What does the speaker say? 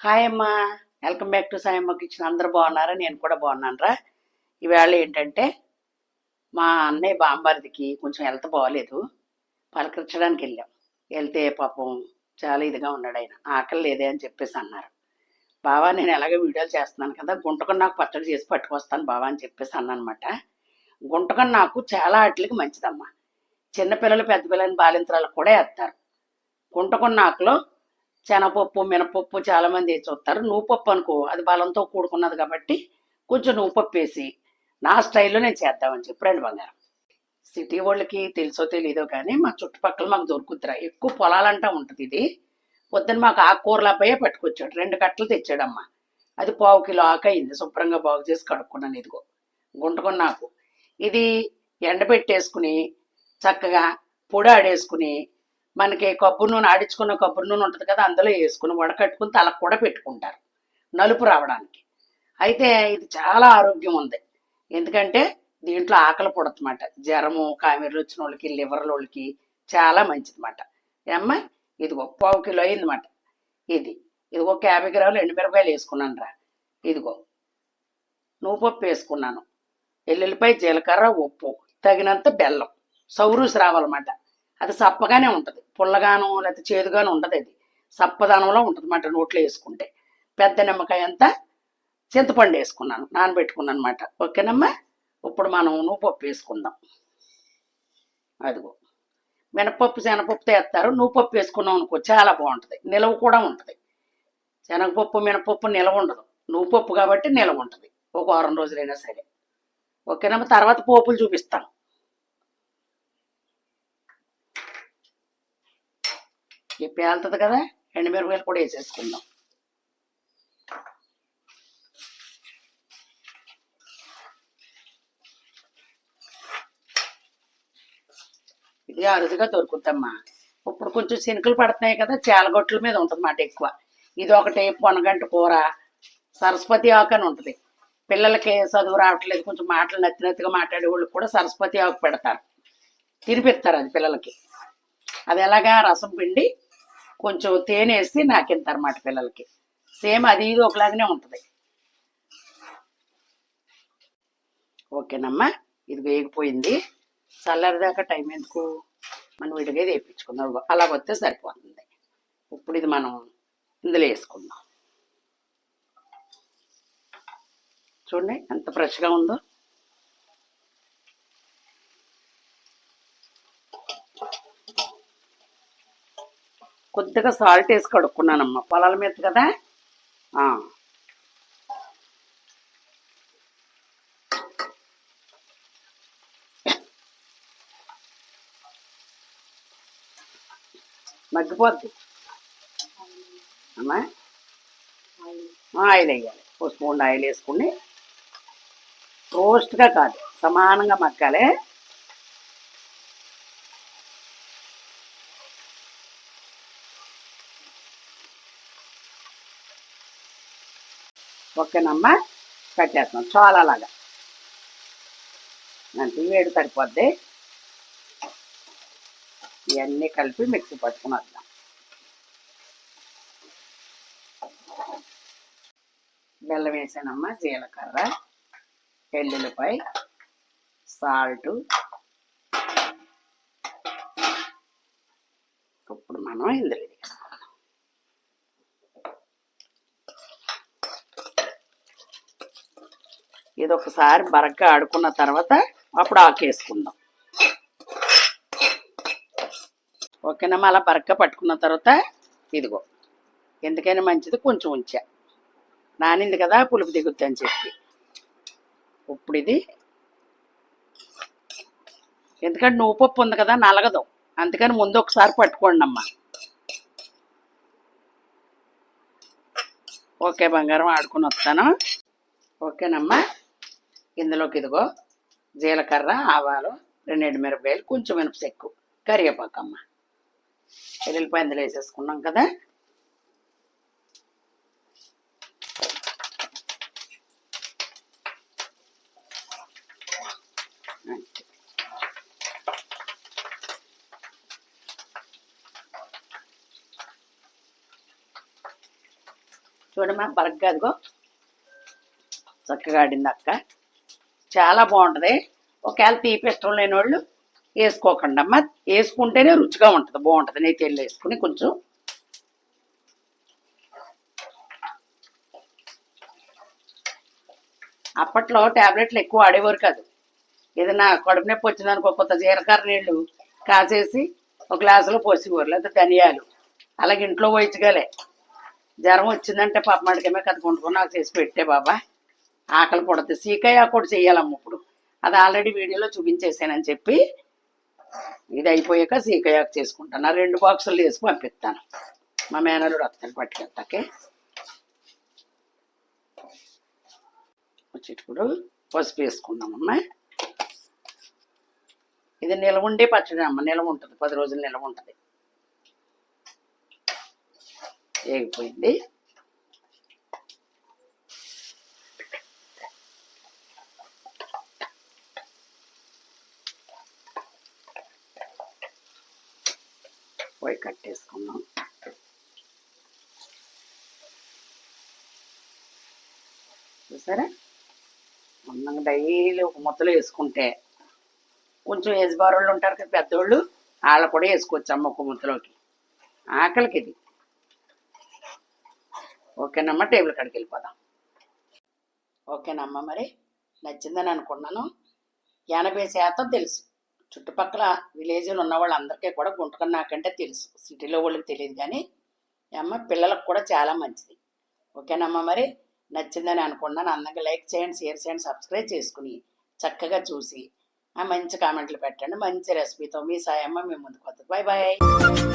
Hi అమ్మా. Welcome back to Sayamma kitchen. అందరూ బాగున్నారా? నేను కూడా బాగున్నానురా. ఈవేళ ఏంటంటే మా అన్నయ్య బాంబారిదికి కొంచెం హెల్త్ బాగోలేదు. పలకరించడానికి వెళ్ళాం. వెళ్తే పాపం చాలా ఇదిగా ఉన్నాడు. ఆయన ఆకలి లేదే అని చెప్పేసి అన్నారు. బావా, నేను ఎలాగో వీడియోలు చేస్తున్నాను కదా, గుంటకొని నాకు పచ్చడి చేసి పట్టుకొస్తాను బావా అని చెప్పేసి అన్నమాట. గుంటకొని నాకు చాలా వాటికి మంచిదమ్మా. చిన్నపిల్లలు పెద్ద పిల్లలని బాలింతరాలకు కూడా వేస్తారు. గుంటకొని నాకులో శనగపప్పు, మినపప్పు చాలామంది వేసి చూస్తారు. నువ్వుపప్పు అనుకో, అది బలంతో కూడుకున్నది కాబట్టి కొంచెం నువ్వుపప్పు వేసి నా స్టైల్లో నేను చేద్దామని చెప్పి రండి బంగారం. సిటీ వాళ్ళకి తెలుసో తెలీదో కానీ మా చుట్టుపక్కల మాకు దొరుకుతురా. ఎక్కువ పొలాలంటా ఉంటుంది ఇది. పొద్దున మాకు ఆకుకూరలపైయే పట్టుకొచ్చాడు. 2 కట్టలు తెచ్చాడమ్మా. అది పావు కిలో ఆకు అయింది. శుభ్రంగా బాగు చేసి కడుక్కున్నాను. ఇదిగో గుంటకొని నాకు ఇది ఎండబెట్టేసుకుని చక్కగా పొడి ఆడేసుకుని, మనకి కొబ్బరి నూనె ఆడించుకున్న కొబ్బరి నూనె ఉంటుంది కదా, అందులో వేసుకుని వడకట్టుకుని తలకు కూడా పెట్టుకుంటారు నలుపు రావడానికి. అయితే ఇది చాలా ఆరోగ్యం ఉంది. ఎందుకంటే దీంట్లో ఆకలి పుడతమాట. జ్వరము కామెర్లు వచ్చిన వాళ్ళకి, లివర్ల వాళ్ళకి చాలా మంచిదన్నమాట. ఏమ్మా, ఇదిగో పావు కిలో అయిందన్నమాట. ఇది ఇదిగో 50 గ్రాములు ఎండుమిరపకాయలు వేసుకున్నాను రా. ఇదిగో నువ్వుపప్పు వేసుకున్నాను. ఎల్లుల్లిపాయ, జీలకర్ర, ఉప్పు, తగినంత బెల్లం. సౌరూసి రావాలన్నమాట. అది సప్పగానే ఉంటుంది, పుల్లగాను లేకపోతే చేదుగాను ఉండదు. అది సప్పదనంలో ఉంటుంది అన్నమాట నోట్లో వేసుకుంటే. పెద్ద నిమ్మకాయ అంతా చింతపండు వేసుకున్నాను, నానబెట్టుకున్నాను అనమాట. ఓకేనమ్మా. ఇప్పుడు మనం నువ్వుపప్పు వేసుకుందాం. అదిగో మినపప్పు శనగపప్పుతో వేస్తారు. నువ్వుపప్పు వేసుకున్నాం అనుకో చాలా బాగుంటుంది, నిలవ కూడా ఉంటుంది. శనగపప్పు మినపప్పు నిలవ ఉండదు, నువ్వుపప్పు కాబట్టి నిలవ ఉంటుంది ఒక వారం రోజులైనా సరే. ఓకేనమ్మా. తర్వాత పోపులు చూపిస్తాను. ఇది పేలుతుంది కదా, ఎండుమిరపకాయలు కూడా వేసేసుకుందాం. ఇది అరుదుగా దొరుకుద్దమ్మా. ఇప్పుడు కొంచెం శనుకలు పడుతున్నాయి కదా, చాలగొట్ల మీద ఉంటుంది మాట ఎక్కువ. ఇది ఒకటి పొనగంటి కూర, సరస్వతి ఆకు అని ఉంటుంది. పిల్లలకి చదువు రావట్లేదు, కొంచెం మాటలు నత్తినత్తిగా మాట్లాడే వాళ్ళకి కూడా సరస్వతి ఆకు పెడతారు, తినిపిస్తారు అది పిల్లలకి. అది ఎలాగా రసం పిండి కొంచెం తేనె వేసి నాకింతనమాట పిల్లలకి. సేమ్ అది ఇది ఒకలాగానే ఉంటుంది. ఓకేనమ్మా. ఇది వేగిపోయింది. చల్లరిదాకా టైం ఎందుకు, మనం విడిగా వేయించుకుందాం. అలా వస్తే సరిపోతుంది. ఇప్పుడు ఇది మనం ఇందులో వేసుకుందాం. చూడండి ఎంత ఫ్రెష్గా ఉందో. కొద్దిగా సాల్ట్ వేసి కడుక్కున్నానమ్మా, పొలాల మీద కదా. మగ్గిపోద్ది అమ్మా. ఆయిల్ వేయాలి. ఓ స్పూన్ ఆయిల్ వేసుకుని, రోస్ట్గా కాదు సమానంగా మగ్గాలి. ఓకేనమ్మా. కట్టేస్తున్నాం చాలా అలాగా. అంటే వేడి సరిపోద్ది. ఇవన్నీ కలిపి మిక్సీ పట్టుకుని వద్దాం. బెల్లం వేసానమ్మా, జీలకర్ర, ఎల్లుల్లిపాయ, సాల్టు. ఇప్పుడు మనం ఇందులో వేసుకుందాం. ఇది ఒకసారి బరగ్గా ఆడుకున్న తర్వాత అప్పుడు ఆకేసుకుందాం. ఓకేనమ్మా. అలా బరగ్గా పట్టుకున్న తర్వాత ఇదిగో, ఎందుకైనా మంచిది కొంచెం ఉంచా, నానింది కదా పులుపు దిగుద్ది అని చెప్పి. ఇప్పుడు ఇది ఎందుకంటే నువ్వుపప్పు ఉంది కదా, నలగదు. అందుకని ముందు ఒకసారి పట్టుకోండి అమ్మా. ఓకే బంగారం, ఆడుకుని వస్తాను. ఓకేనమ్మా. ఇందులోకి ఇదిగో జీలకర్ర, ఆవాలు, 2 ఎండుమిరపకాయలు, కొంచెం మినపచెక్కు, కరివేపాకు అమ్మ. ఎల్లుల్లిపాయ ఇందులో వేసేసుకున్నాం కదా. చూడమ్మా బరగ్గా అదిగో చక్కగా ఆడింది అక్క. చాలా బాగుంటుంది. ఒకవేళ తీపి ఇష్టం లేని వాళ్ళు వేసుకోకండి అమ్మ, వేసుకుంటేనే రుచిగా ఉంటుంది, బాగుంటుంది. నెయ్యి తెల్లు వేసుకుని కొంచెం అప్పట్లో ట్యాబ్లెట్లు ఎక్కువ వాడేవారు కాదు. ఏదైనా కడుపు నొప్పి వచ్చిందనుకో కొత్త జీలకర్ర నీళ్ళు కాసేసి ఒక గ్లాసులో పోసేవారు, లేదా ధనియాలు. అలాగే ఇంట్లో పోయించగలే. జ్వరం వచ్చిందంటే పాప మడికమే కథ కొంటుకుని నాకు చేసి పెట్టే బాబా, ఆకలి పడుతుంది. సీకాయ కూడా చెయ్యాలమ్మ ఇప్పుడు. అది ఆల్రెడీ వీడియోలో చూపించేసానని చెప్పి ఇది అయిపోయాక సీకాయాకు చేసుకుంటాను. 2 బాక్సులు వేసి పంపిస్తాను. మా మేనలుడు వస్తాను పట్టుకెళ్తాకే. వచ్చేటప్పుడు పసుపు వేసుకుందామమ్మా. ఇది నిల్వ ఉండే పచ్చడి అమ్మ, నిల్వ ఉంటుంది, 10 రోజులు నిల్వ ఉంటుంది. వేగిపోయింది. పోయి కట్టేసుకున్నాం. చూసారా, అందంగా డైలీ ఒక ముద్దలు వేసుకుంటే కొంచెం ఏజ్ బార్ వాళ్ళు ఉంటారు కదా పెద్దోళ్ళు, వాళ్ళు కూడా వేసుకోవచ్చు అమ్మ ఒక ముద్దలోకి. ఆకలికి ఇది. ఓకేనమ్మా, టేబుల్ కాడికి వెళ్ళిపోదాం. ఓకేనమ్మా, మరి నచ్చిందని అనుకున్నాను. 80% తెలుసు. చుట్టుపక్కల విలేజ్లో ఉన్న వాళ్ళందరికీ కూడా గుంటకన్నా నాకంటే తెలుసు, సిటీలో వాళ్ళకి తెలియదు. కానీ అమ్మ పిల్లలకు కూడా చాలా మంచిది. ఓకేనమ్మా, మరి నచ్చిందని అనుకున్నాను. అందంగా లైక్ చేయండి, షేర్ చేయండి, సబ్స్క్రైబ్ చేసుకుని చక్కగా చూసి మంచి కామెంట్లు పెట్టండి. మంచి రెసిపీతో మీ సాయమ్మ మీ ముందుకు వస్తుంది. Bye bye.